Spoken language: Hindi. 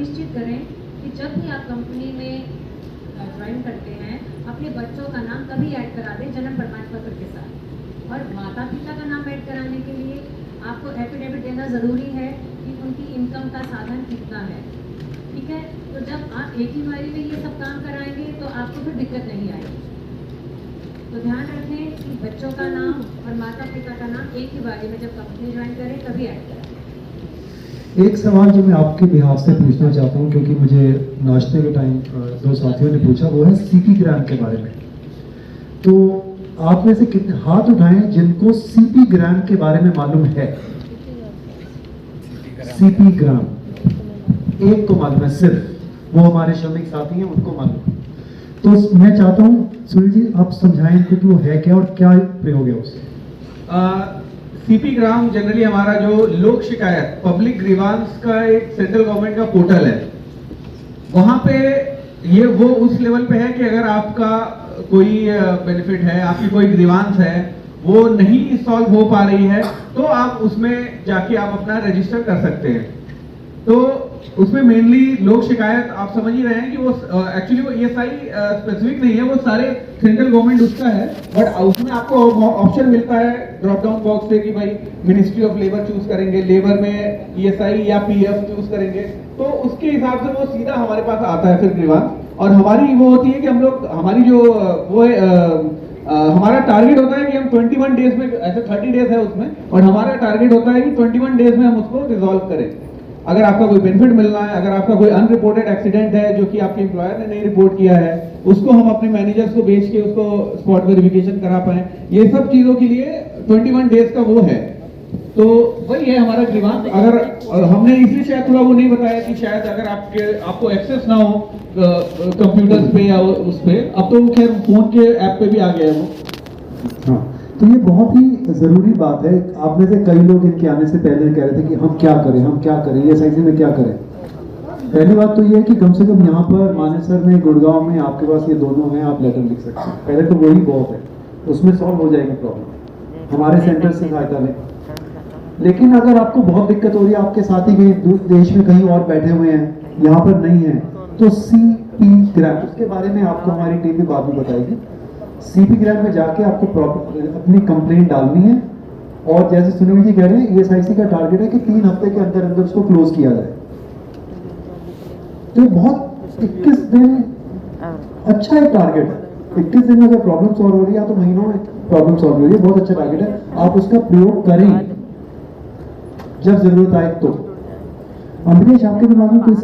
सुनिश्चित करें कि जब भी आप कंपनी में ज्वाइन करते हैं अपने बच्चों का नाम तभी ऐड करा दें जन्म प्रमाण पत्र के साथ। और माता पिता का नाम ऐड कराने के लिए आपको एफिडेविट देना ज़रूरी है कि उनकी इनकम का साधन कितना है। ठीक है, तो जब आप एक ही बारी में ये सब काम कराएंगे तो आपको फिर दिक्कत नहीं आएगी। तो ध्यान रखें कि बच्चों का नाम और माता पिता का नाम एक ही बारी में जब कंपनी ज्वाइन करें तभी ऐड कराएं। एक सवाल जो मैं आपके बिहाफ से पूछना चाहता हूँ, क्योंकि मुझे नाश्ते के टाइम दो साथियों ने पूछा, वो है सीपी ग्राम के बारे में। तो आप में से कितने हाथ उठाएं जिनको सीपी ग्राम के बारे में मालूम है? सीपी ग्राम एक को मालूम है, सिर्फ वो हमारे श्रमिक साथी हैं, उनको मालूम है। तो मैं चाहता हूँ सुनील जी आप समझाएं इनको कि वो है क्या और क्या प्रयोग है उससे। सीपी ग्राम जनरली हमारा जो लोक शिकायत पब्लिक ग्रीवांस का एक सेंट्रल गवर्नमेंट का पोर्टल है। वहां पे ये वो उस लेवल पे है कि अगर आपका कोई बेनिफिट है, आपकी कोई ग्रीवांस है, वो नहीं सॉल्व हो पा रही है, तो आप उसमें जाके आप अपना रजिस्टर कर सकते हैं। तो उसमें मेनली लोक शिकायत आप समझ ही रहे हैं कि वो एक्चुअली वो ESI स्पेसिफिक नहीं है, वो सारे सेंट्रल गवर्नमेंट उसका है। बट उसमें आपको ऑप्शन मिलता है ड्रॉप डाउन बॉक्स से कि भाई मिनिस्ट्री ऑफ लेबर चूज करेंगे, लेबर में ESI या PF चूज करेंगे, तो उसके हिसाब से वो सीधा हमारे पास आता है फिर ग्रीवांस। और हमारी वो होती है कि हम लोग हमारी जो वो हमारा टारगेट होता है कि हम 21 डेज में, ऐसे 30 डेज है उसमें, और हमारा टारगेट होता है कि 21 डेज में हम उसको रिजॉल्व करें। अगर आपका कोई बेनिफिट मिलना है, अगर आपका कोई अनरिपोर्टेड एक्सीडेंट है जो कि आपके एम्प्लॉयर ने नहीं रिपोर्ट किया है, उसको हम अपने मैनेजर्स को भेज के उसको स्पॉट वेरिफिकेशन करा पाए, ये सब चीजों के लिए 21 डेज का वो है। तो वही है हमारा ग्रीवांस। अगर हमने इसलिए शायद थोड़ा वो नहीं बताया कि शायद अगर आपको एक्सेस ना हो कंप्यूटर्स पे या उस पे, अब तो खैर फोन के ऐप पे भी आ गया है वो। हाँ, तो ये बहुत ही ज़रूरी बात है। आप में से कई लोग इनके आने से पहले कह रहे थे कि हम क्या करें ये साइज में क्या करें। पहली बात तो ये है कि कम से कम यहाँ पर मानेसर में, गुड़गांव में आपके पास ये दोनों हैं, आप लेटर लिख सकते हैं। पहले तो वही बहुत है, उसमें सॉल्व हो जाएगी प्रॉब्लम, हमारे सेंटर से सहायता लें। लेकिन अगर आपको बहुत दिक्कत हो रही है, आपके साथी कहीं देश में कहीं और बैठे हुए हैं, यहाँ पर नहीं है, तो CP ग्राम, उसके बारे में आपको हमारी टीम भी बाद में बताएगी। CP ग्राम में जाके आपको अपनी कंप्लेंट डालनी है, और जैसे सुनील जी कह रहे हैं ESIC का टारगेट है कि 3 हफ्ते के अंदर अंदर उसको क्लोज किया जाए। तो बहुत 21 दिन अच्छा एक टारगेट है। 21 दिन में अगर प्रॉब्लम सॉल्व हो रही है, तो महीनों में प्रॉब्लम सॉल्व हो रही है, बहुत अच्छा टारगेट है। आप उसका प्रयोग करें जब जरूरत आए तो। अमरीश आपके दिमाग में कोई